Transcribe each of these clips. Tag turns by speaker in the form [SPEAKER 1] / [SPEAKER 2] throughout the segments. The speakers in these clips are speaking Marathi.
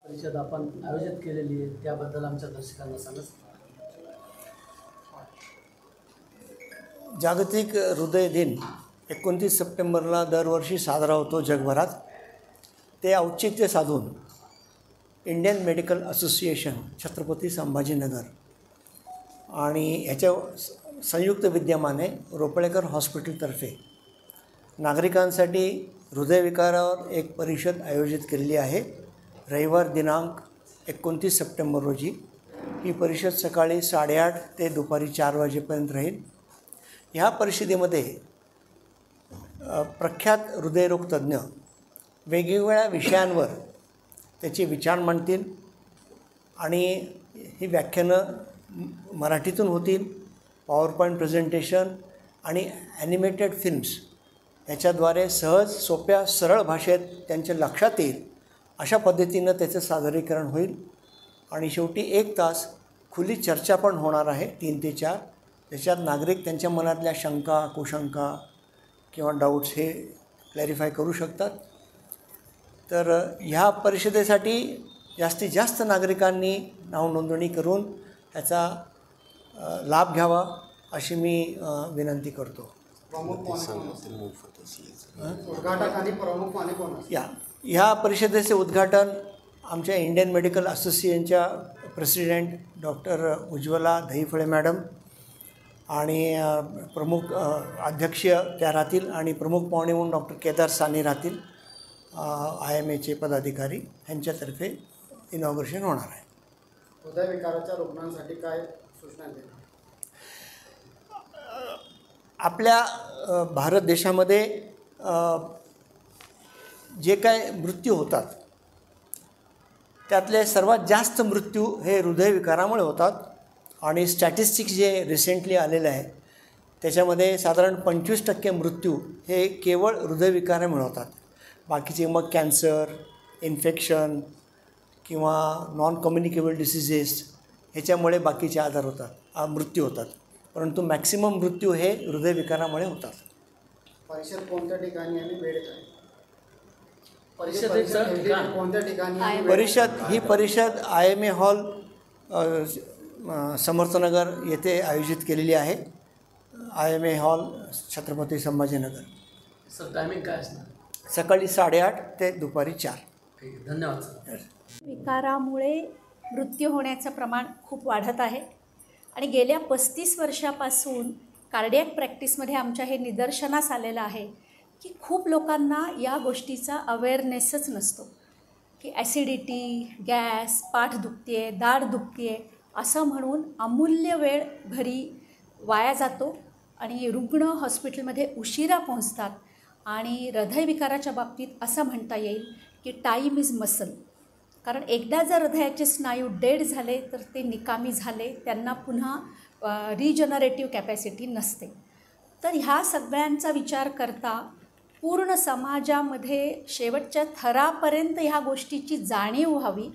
[SPEAKER 1] परिषद आपण आयोजित केलेली आहे त्याबद्दल आमच्या दर्शकांना सांगा.
[SPEAKER 2] जागतिक हृदय दिन 29 सप्टेंबरला दरवर्षी साजरा होतो जगभरात. ते औचित्य साधून Indian medical association Chhatrapati Sambhajinagar आणि ह्याच्या संयुक्त विद्यमाने रोपळेकर हॉस्पिटलतर्फे नागरिकांसाठी हृदयविकारावर एक परिषद आयोजित केलेली आहे. रविवार दिनांक 29 सप्टेंबर रोजी ही परिषद सकाळी 8:30 ते दुपारी 4 वाजेपर्यंत राहील. ह्या परिषदेमध्ये प्रख्यात हृदयरोग तज्ज्ञ वेगवेगळ्या विषयांवर त्याचे विचार मांडतील आणि ही व्याख्यानं मराठीतून होतील. पॉवरपॉईंट प्रेझेंटेशन आणि ॲनिमेटेड फिल्म्स याच्याद्वारे सहज सोप्या सरळ भाषेत त्यांच्या लक्षात येईल अशा पद्धतीनं त्याचं सादरीकरण होईल. आणि शेवटी 1 तास खुली चर्चा पण होणार आहे 3 ते 4. त्याच्यात नागरिक त्यांच्या मनातल्या शंका कुशंका किंवा डाऊट्स हे क्लॅरिफाय करू शकतात. तर ह्या परिषदेसाठी जास्तीत जास्त नागरिकांनी नावनोंदणी करून त्याचा लाभ घ्यावा अशी मी विनंती करतो. ह्या परिषदेचे उद्घाटन आमच्या इंडियन मेडिकल असोसिएशनच्या president doctor Ujjwala Dahiphale madam आणि प्रमुख अध्यक्षीय त्या राहतील आणि प्रमुख पाहुणे म्हणून डॉक्टर केदार साने राहतील. IMAचे पदाधिकारी यांच्यातर्फे इनॉग्रेशन होणार आहे.
[SPEAKER 3] हृदयविकाराच्या रुग्णांसाठी काय सूचना देणार?
[SPEAKER 2] आपल्या भारत देशामध्ये जे काय मृत्यू होतात त्यातले सर्वात जास्त मृत्यू हे हृदयविकारामुळे होतात. आणि स्टॅटिस्टिक्स जे रिसेंटली आलेलं आहे त्याच्यामध्ये साधारण 25% मृत्यू हे केवळ हृदयविकारामुळे होतात. बाकीचे मग कॅन्सर, इन्फेक्शन किंवा नॉन कम्युनिकेबल डिसीजेस ह्याच्यामुळे बाकीचे आजार होतात, मृत्यू होतात. परंतु मॅक्सिमम मृत्यू हे हृदयविकारामुळे होतात.
[SPEAKER 3] परिषद कोणत्या ठिकाणी आणि वेळ काय?
[SPEAKER 1] कोणत्या ठिकाणी?
[SPEAKER 2] परिषद IMA हॉल समर्थनगर येथे आयोजित केलेली आहे. IMA hall Chhatrapati Sambhajinagar.
[SPEAKER 1] Sir timing काय असणार?
[SPEAKER 2] सकाळी 8:30 ते दुपारी 4.
[SPEAKER 1] ठीक आहे, धन्यवाद सर.
[SPEAKER 4] विकारामुळे मृत्यू होण्याचं प्रमाण खूप वाढत आहे आणि गेल्या 35 वर्षापासून कार्डियक प्रॅक्टिसमध्ये आमच्या हे निदर्शनास आलेलं आहे की खूप लोकांना या गोष्टीचा अवेअरनेसच नसतो की ॲसिडिटी, गॅस, पाठ दुखते आहे, दाढ दुखते आहे असं म्हणून अमूल्य वेळ घरी वाया जातो आणि रुग्ण हॉस्पिटलमध्ये उशिरा पोहोचतात. आणि हृदयविकाराच्या बाबतीत असं म्हणता येईल की टाईम इज मसल. कारण एकदा जर हृदयाचे स्नायू डेड झाले तर ते निकामी झाले, त्यांना पुन्हा रिजनरेटिव्ह कॅपॅसिटी नसते. तर ह्या सगळ्यांचा विचार करता पूर्ण समाजामध्ये शेवटच्या थरापर्यंत ह्या गोष्टीची जाणीव व्हावी.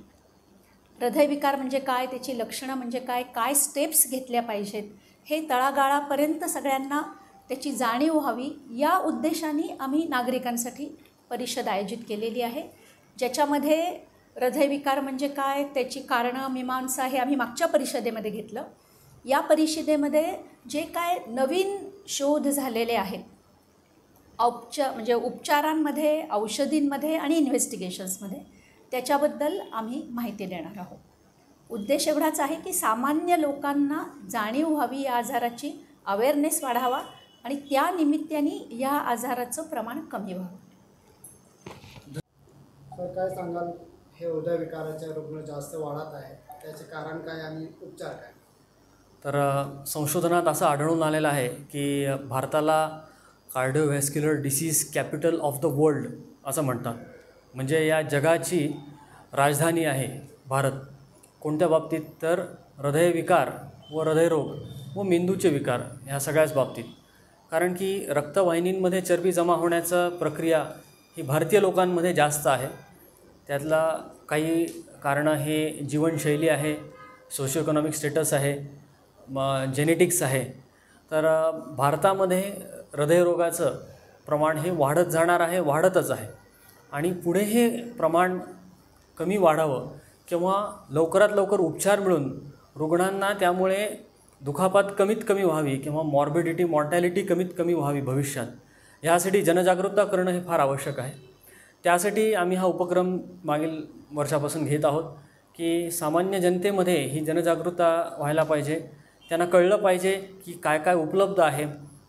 [SPEAKER 4] हृदयविकार म्हणजे काय, त्याची लक्षणं म्हणजे काय, काय स्टेप्स घेतल्या पाहिजेत हे तळागाळापर्यंत सगळ्यांना त्याची जाणीव व्हावी या उद्देशाने आम्ही नागरिकांसाठी परिषद आयोजित केलेली आहे. ज्याच्यामध्ये हृदयविकार म्हणजे काय, त्याची कारणं मीमांसा हे आम्ही मागच्या परिषदेमध्ये घेतलं. या परिषदेमध्ये जे काय नवीन शोध झालेले आहेत म्हणजे उपचारांमध्ये, औषधींमध्ये आणि इन्व्हेस्टिगेशन्समध्ये त्याच्याबद्दल आम्ही माहिती देणार आहोत. उद्देश एवढाच आहे की सामान्य लोकांना जाणीव व्हावी या आजाराची, अवेअरनेस वाढावा आणि त्या निमित्ताने या आजाराचं प्रमाण कमी व्हावं.
[SPEAKER 3] सर काय सांगाल, हे हृदयविकाराचे रुग्ण जास्त वाढत आहे, त्याचे कारण काय आणि उपचार काय?
[SPEAKER 5] तर संशोधनात असं आढळून आलेलं आहे की भारताला cardiovascular disease capital of the world असं म्हणतात. म्हणजे या जगाची राजधानी आहे भारत. कोणत्या बाबतीत? तर हृदयविकार व हृदयरोग व मेंदूचे विकार ह्या सगळ्याच बाबतीत. कारण की रक्तवाहिनींमध्ये चरबी जमा होण्याचं प्रक्रिया ही भारतीय लोकांमध्ये जास्त आहे. त्यातला काही कारणं हे जीवनशैली आहे, सोशो इकॉनॉमिक स्टेटस आहे, जेनेटिक्स आहे. तर भारतामध्ये हृदयरोगाचं प्रमाण हे वाढत जाणार आहे, वाढतच आहे आणि पुढे हे प्रमाण कमी वाढावं किंवा लवकरात लवकर उपचार मिळून रुग्णांना त्यामुळे दुखापत कमीत कमी व्हावी किंवा मॉर्बिडिटी मॉर्टॅलिटी कमीत कमी व्हावी भविष्यात, ह्यासाठी जनजागरूकता करणं हे फार आवश्यक आहे. त्यासाठी आम्ही हा उपक्रम मागील वर्षापासून घेत आहोत की सामान्य जनतेमध्ये ही जनजागरूकता व्हायला पाहिजे. त्यांना कळलं पाहिजे की काय काय उपलब्ध आहे,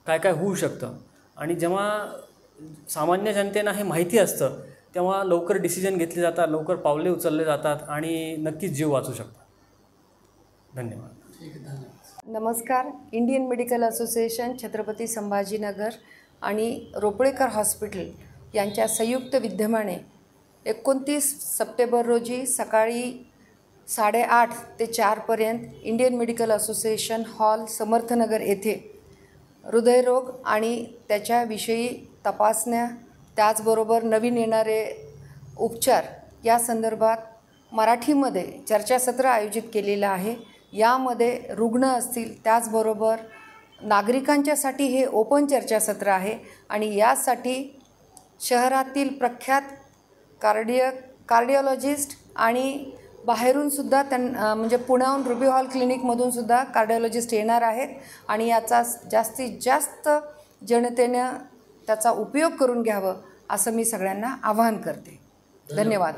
[SPEAKER 5] काय काय होऊ शकतं. आणि जेव्हा सामान्य जनतेला हे माहिती असतं तेव्हा लवकर डिसिजन घेतले जातात, लवकर पावले उचलले जातात आणि नक्कीच जीव वाचू शकतात. धन्यवाद.
[SPEAKER 1] ठीक आहे, धन्यवाद.
[SPEAKER 6] नमस्कार. Indian medical association Chhatrapati Sambhajinagar आणि रोपडेकर हॉस्पिटल यांच्या संयुक्त विद्यमाने 29 सप्टेंबर रोजी सकाळी 8:30 ते 4पर्यंत Indian medical association hall Samarthnagar येथे हृदयरोग आणि त्याच्याविषयी तपासण्या, त्याचबरोबर नवीन येणारे उपचार या संदर्भात मराठीमध्ये चर्चासत्र आयोजित केलेलं आहे. यामध्ये रुग्ण असतील, त्याचबरोबर नागरिकांच्यासाठी हे ओपन चर्चासत्र आहे आणि यासाठी शहरातील प्रख्यात कार्डिओलॉजिस्ट आणि बाहेरूनसुद्धा म्हणजे पुण्याहून रुबी हॉल क्लिनिकमधूनसुद्धा कार्डिओलॉजिस्ट येणार आहेत आणि याचा जास्तीत जास्त जनतेनं त्याचा उपयोग करून घ्यावं असं मी सगळ्यांना आवाहन करते. धन्यवाद.